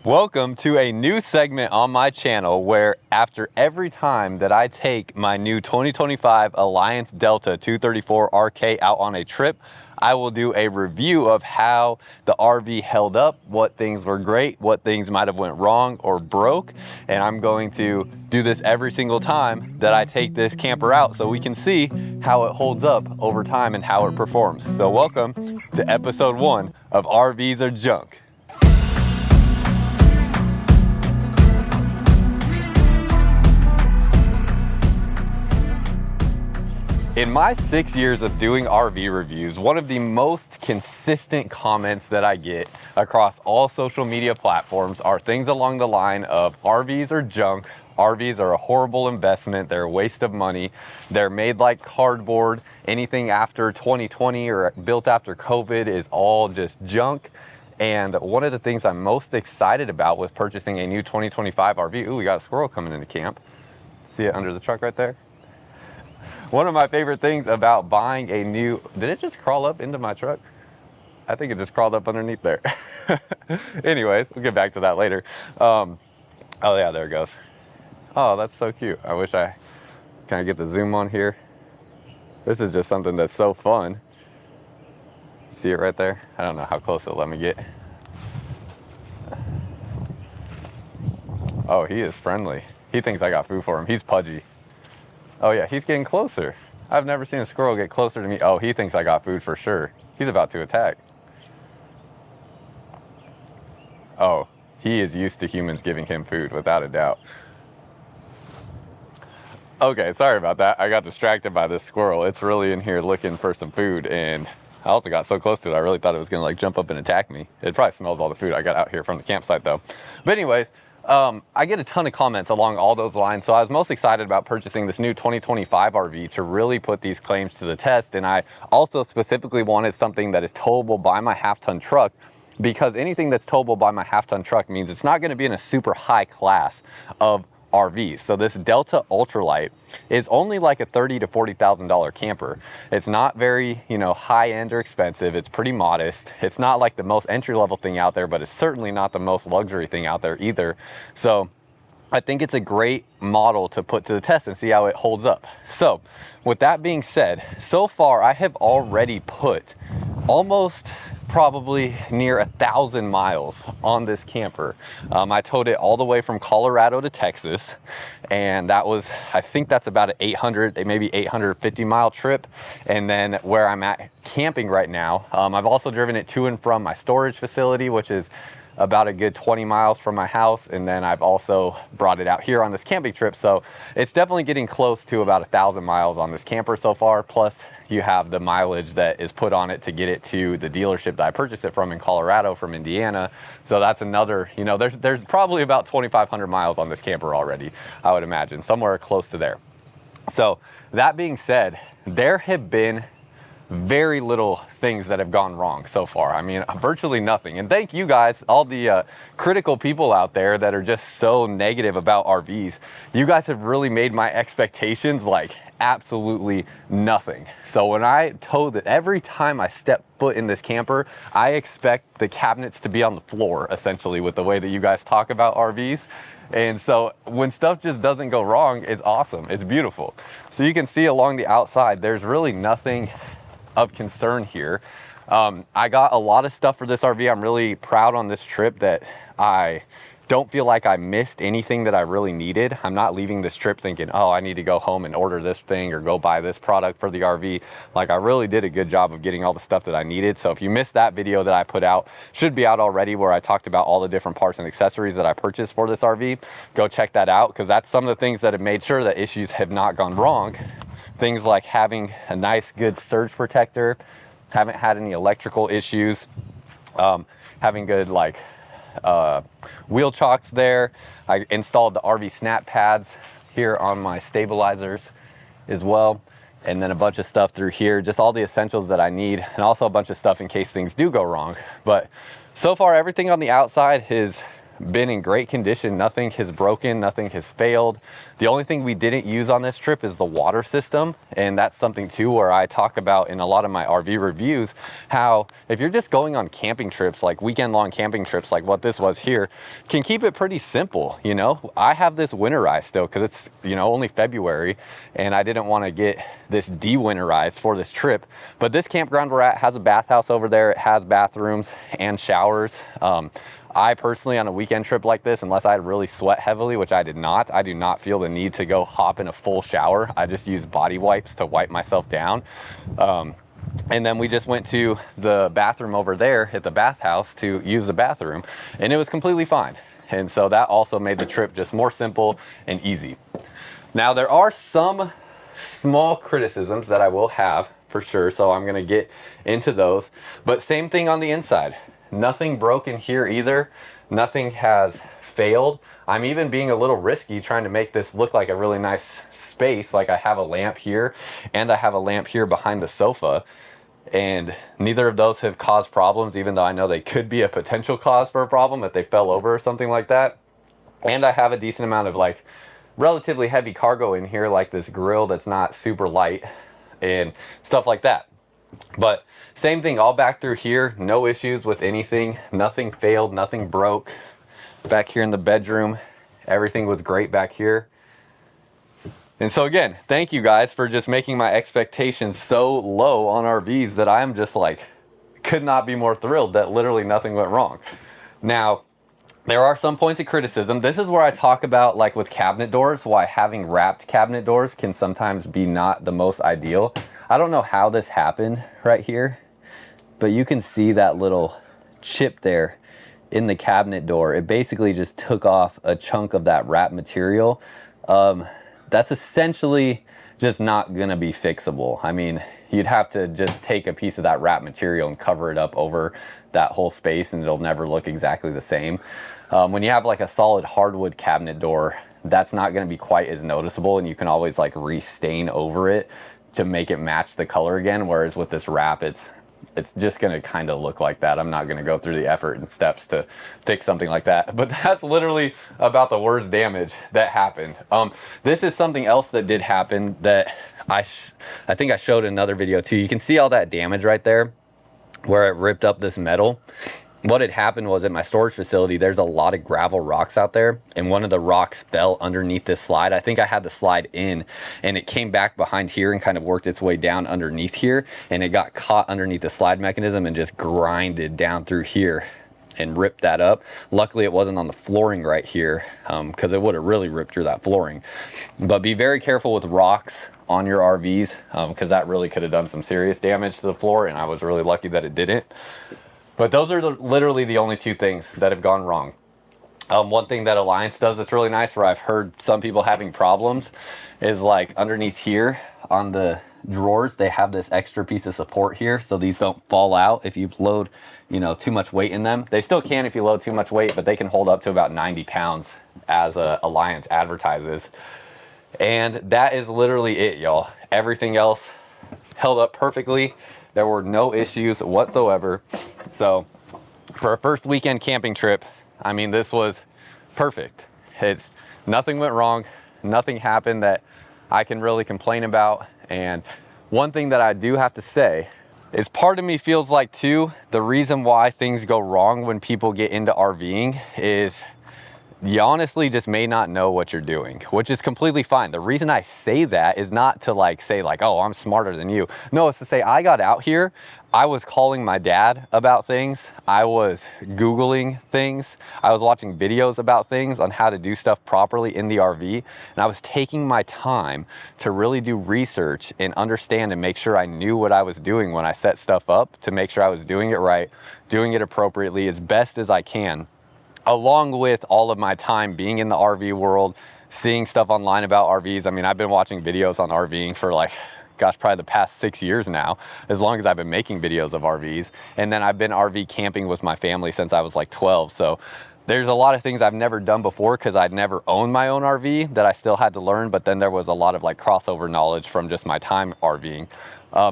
Welcome to a new segment on my channel where after every time that I take my new 2025 Alliance Delta 234 RK out on a trip, I will do a review of how the RV held up, what things were great, what things might have went wrong or broke. And I'm going to do this every single time that I take this camper out so we can see how it holds up over time and how it performs. So welcome to episode 1 of RVs Are Junk. In my 6 years of doing RV reviews, one of the most consistent comments that I get across all social media platforms are things along the line of RVs are junk, RVs are a horrible investment, they're a waste of money, they're made like cardboard, anything after 2020 or built after COVID is all just junk. And one of the things I'm most excited about with purchasing a new 2025 RV, ooh, we got a squirrel coming into camp. See it under the truck right there? One of my favorite things about buying a new, did it just crawl up into my truck? I think it just crawled up underneath there. Anyways, we'll get back to that later. Oh yeah, there it goes. Oh, that's so cute. I wish I kind of get the zoom on here. This is just something that's so fun. See it right there? I don't know how close it'll let me get. Oh, he is friendly. He thinks I got food for him. He's pudgy. Oh yeah, he's getting closer. I've never seen a squirrel get closer to me. Oh, he thinks I got food for sure. He's about to attack. Oh, he is used to humans giving him food, without a doubt. Okay, sorry about that. I got distracted by this squirrel. It's really in here looking for some food, and I also got so close to it, I really thought it was gonna like jump up and attack me. It probably smells all the food I got out here from the campsite though. But anyways, I get a ton of comments along all those lines, so I was most excited about purchasing this new 2025 RV to really put these claims to the test. And I also specifically wanted something that is towable by my half-ton truck, because anything that's towable by my half-ton truck means it's not going to be in a super high class of RVs. So this Delta Ultralight is only like a $30,000 to $40,000 camper. It's not very, high end or expensive. It's pretty modest. It's not like the most entry level thing out there, but it's certainly not the most luxury thing out there either. So I think it's a great model to put to the test and see how it holds up. So with that being said, so far I have already put almost probably near 1,000 miles on this camper. I towed it all the way from Colorado to Texas, and that was, I think that's about an 800, maybe 850 mile trip. And then where I'm at camping right now, I've also driven it to and from my storage facility, which is about a good 20 miles from my house. And then I've also brought it out here on this camping trip. So it's definitely getting close to about 1,000 miles on this camper so far. Plus you have the mileage that is put on it to get it to the dealership that I purchased it from in Colorado from Indiana. So that's another, there's probably about 2,500 miles on this camper already, I would imagine, somewhere close to there. So that being said, there have been very little things that have gone wrong so far. I mean, virtually nothing. And thank you guys, all the critical people out there that are just so negative about RVs. You guys have really made my expectations like absolutely nothing. So when I towed it, every time I step foot in this camper, I expect the cabinets to be on the floor, essentially, with the way that you guys talk about RVs. And so when stuff just doesn't go wrong, it's awesome. It's beautiful. So you can see along the outside, there's really nothing of concern here. I got a lot of stuff for this RV. I'm really proud on this trip that I don't feel like I missed anything that I really needed. I'm not leaving this trip thinking, oh, I need to go home and order this thing or go buy this product for the RV. Like, I really did a good job of getting all the stuff that I needed. So if you missed that video that I put out, should be out already, where I talked about all the different parts and accessories that I purchased for this RV. Go check that out, because that's some of the things that have made sure that issues have not gone wrong. Things like having a nice, good surge protector, haven't had any electrical issues, having good wheel chocks there. I installed the RV snap pads here on my stabilizers as well, and then a bunch of stuff through here, just all the essentials that I need, and also a bunch of stuff in case things do go wrong. But so far, everything on the outside is been in great condition. Nothing has broken, nothing has failed. The only thing we didn't use on this trip is the water system, and that's something too where I talk about in a lot of my RV reviews how if you're just going on camping trips, like weekend-long camping trips like what this was here, can keep it pretty simple. You know, I have this winterized still because it's, you know, only February, and I didn't want to get this de-winterized for this trip. But this campground we're at has a bathhouse over there. It has bathrooms and showers. I personally, on a weekend trip like this, unless I really sweat heavily, which I did not, I do not feel the need to go hop in a full shower. I just use body wipes to wipe myself down. And then we just went to the bathroom over there at the bathhouse to use the bathroom, and it was completely fine. And so that also made the trip just more simple and easy. Now, there are some small criticisms that I will have for sure, so I'm gonna get into those. But same thing on the inside. Nothing broken here either. Nothing has failed. I'm even being a little risky trying to make this look like a really nice space. Like I have a lamp here and I have a lamp here behind the sofa, and neither of those have caused problems, even though I know they could be a potential cause for a problem if they fell over or something like that. And I have a decent amount of like relatively heavy cargo in here, like this grill that's not super light and stuff like that. But same thing all back through here, no issues with anything, nothing failed, nothing broke. Back here in the bedroom, everything was great back here. And so again, thank you guys for just making my expectations so low on RVs that I'm just like, could not be more thrilled that literally nothing went wrong. Now, there are some points of criticism. This is where I talk about, like with cabinet doors, why having wrapped cabinet doors can sometimes be not the most ideal. I don't know how this happened right here, but you can see that little chip there in the cabinet door. It basically just took off a chunk of that wrap material. That's essentially just not gonna be fixable. I mean, you'd have to just take a piece of that wrap material and cover it up over that whole space, and it'll never look exactly the same. When you have like a solid hardwood cabinet door, that's not gonna be quite as noticeable, and you can always like restain over it to make it match the color again. Whereas with this wrap, it's just gonna kind of look like that. I'm not gonna go through the effort and steps to fix something like that. But that's literally about the worst damage that happened. This is something else that did happen that I think I showed in another video too. You can see all that damage right there where it ripped up this metal. What had happened was at my storage facility, there's a lot of gravel rocks out there, and one of the rocks fell underneath this slide. I think I had the slide in, and it came back behind here and kind of worked its way down underneath here, and it got caught underneath the slide mechanism and just grinded down through here and ripped that up. Luckily, it wasn't on the flooring right here, because it would have really ripped through that flooring. But be very careful with rocks on your RVs, because that really could have done some serious damage to the floor, and I was really lucky that it didn't. But those are literally the only two things that have gone wrong. One thing that Alliance does that's really nice, where I've heard some people having problems, is like underneath here on the drawers, they have this extra piece of support here, so these don't fall out if you load, you know, too much weight in them. They still can if you load too much weight, but they can hold up to about 90 pounds as Alliance advertises. And that is literally it, y'all. Everything else held up perfectly. There were no issues whatsoever. So for a first weekend camping trip, I mean, this was perfect. Nothing went wrong. Nothing happened that I can really complain about. And one thing that I do have to say is part of me feels like too, the reason why things go wrong when people get into RVing is you honestly just may not know what you're doing, which is completely fine. The reason I say that is not to like say like, oh, I'm smarter than you. No, it's to say I got out here, I was calling my dad about things. I was Googling things. I was watching videos about things on how to do stuff properly in the RV. And I was taking my time to really do research and understand and make sure I knew what I was doing when I set stuff up, to make sure I was doing it right, doing it appropriately as best as I can. Along with all of my time being in the RV world, seeing stuff online about RVs. I mean, I've been watching videos on RVing for like, gosh, probably the past 6 years now, as long as I've been making videos of RVs. And then I've been RV camping with my family since I was like 12. So there's a lot of things I've never done before because I'd never owned my own RV that I still had to learn. But then there was a lot of like crossover knowledge from just my time RVing.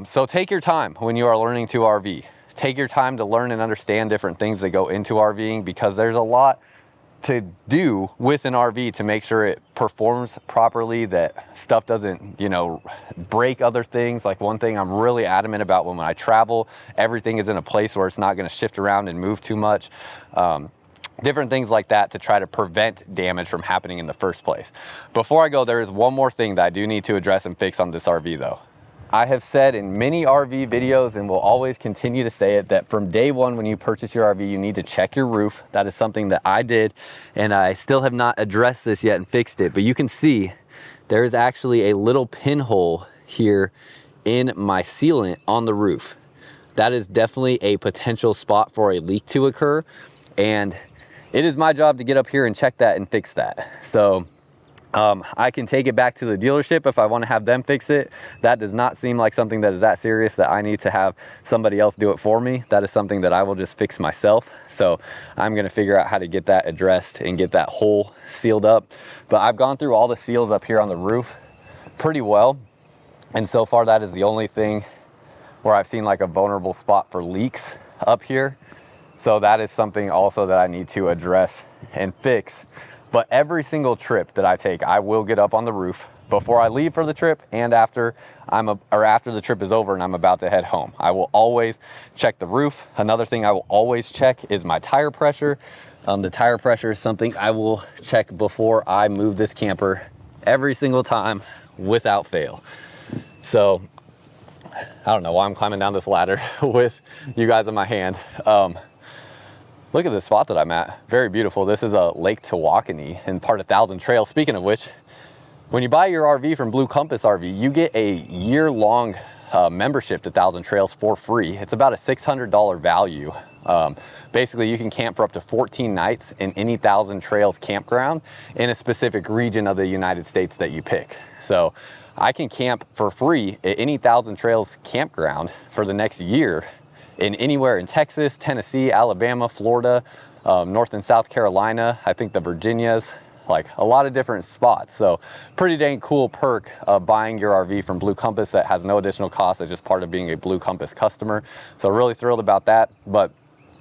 So take your time when you are learning to RV. Take your time to learn and understand different things that go into RVing, because there's a lot to do with an RV to make sure it performs properly, that stuff doesn't, you know, break other things. Like one thing I'm really adamant about when I travel, everything is in a place where it's not going to shift around and move too much. Different things like that to try to prevent damage from happening in the first place. Before I go, there is one more thing that I do need to address and fix on this RV though. I have said in many RV videos, and will always continue to say it, that from day one when you purchase your RV, you need to check your roof. That is something that I did, and I still have not addressed this yet and fixed it. But you can see there is actually a little pinhole here in my sealant on the roof. That is definitely a potential spot for a leak to occur, and it is my job to get up here and check that and fix that. So I can take it back to the dealership if I want to have them fix it. That does not seem like something that is that serious that I need to have somebody else do it for me. That is something that I will just fix myself. So I'm going to figure out how to get that addressed and get that hole sealed up. But I've gone through all the seals up here on the roof pretty well, and so far that is the only thing where I've seen like a vulnerable spot for leaks up here. So that is something also that I need to address and fix. But every single trip that I take, I will get up on the roof before I leave for the trip and after after the trip is over and I'm about to head home. I will always check the roof. Another thing I will always check is my tire pressure. The tire pressure is something I will check before I move this camper every single time without fail. So I don't know why I'm climbing down this ladder with you guys in my hand. Look at the spot that I'm at. Very beautiful. This is a Lake Tawakoni and part of Thousand Trails. Speaking of which, when you buy your RV from Blue Compass RV, you get a year-long membership to Thousand Trails for free. It's about a $600 value. Basically, you can camp for up to 14 nights in any Thousand Trails campground in a specific region of the United States that you pick. So I can camp for free at any Thousand Trails campground for the next year in anywhere in Texas, Tennessee, Alabama, Florida, North and South Carolina, I think the Virginias, like a lot of different spots. So pretty dang cool perk of buying your RV from Blue Compass that has no additional cost. It's just part of being a Blue Compass customer. So really thrilled about that. But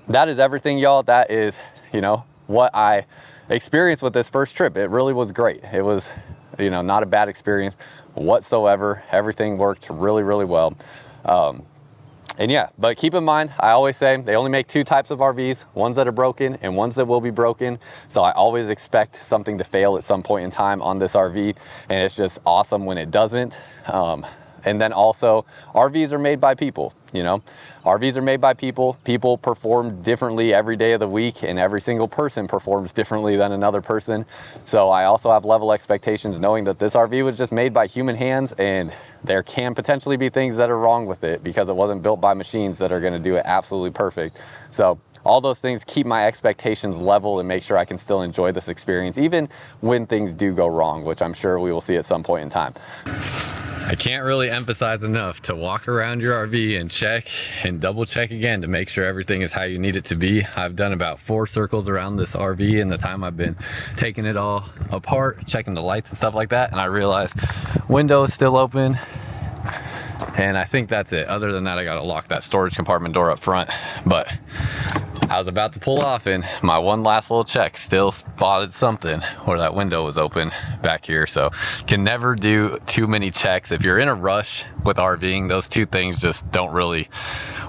that is everything, y'all. That is, you know, what I experienced with this first trip. It really was great. It was, you know, not a bad experience whatsoever. Everything worked really, really well. And yeah, but keep in mind, I always say they only make two types of RVs, ones that are broken and ones that will be broken. So I always expect something to fail at some point in time on this RV, and it's just awesome when it doesn't. And then also, RVs are made by people, you know. RVs are made by people. People perform differently every day of the week, and every single person performs differently than another person. So I also have level expectations knowing that this RV was just made by human hands, and there can potentially be things that are wrong with it because it wasn't built by machines that are going to do it absolutely perfect. So all those things keep my expectations level and make sure I can still enjoy this experience, even when things do go wrong, which I'm sure we will see at some point in time. I can't really emphasize enough to walk around your RV and check and double check again to make sure everything is how you need it to be. I've done about 4 circles around this RV in the time I've been taking it all apart, checking the lights and stuff like that, and I realized window is still open, and I think that's it. Other than that, I gotta lock that storage compartment door up front. But I was about to pull off and my one last little check still spotted something where that window was open back here. So can never do too many checks. If you're in a rush with RVing, those two things just don't really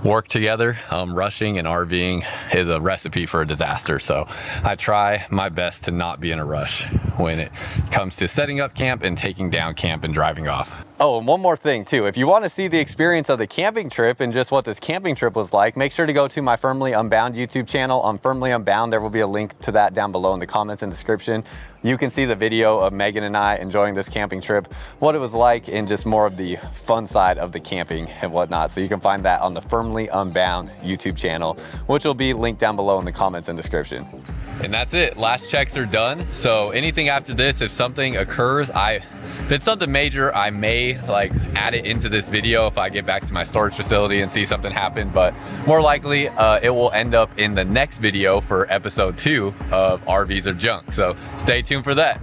work together. Rushing and RVing is a recipe for a disaster. So I try my best to not be in a rush when it comes to setting up camp and taking down camp and driving off. Oh, and one more thing too. If you want to see the experience of the camping trip and just what this camping trip was like, make sure to go to my Firmly Unbound YouTube channel. On Firmly Unbound, there will be a link to that down below in the comments and description. You can see the video of Megan and I enjoying this camping trip, what it was like, and just more of the fun side of the camping and whatnot. So you can find that on the Firmly Unbound YouTube channel, which will be linked down below in the comments and description. And that's it. Last checks are done. So anything after this, if something occurs, if it's something major, I may like add it into this video if I get back to my storage facility and see something happen. But more likely, it will end up in the next video for episode 2 of RVs or Junk. So stay tuned for that.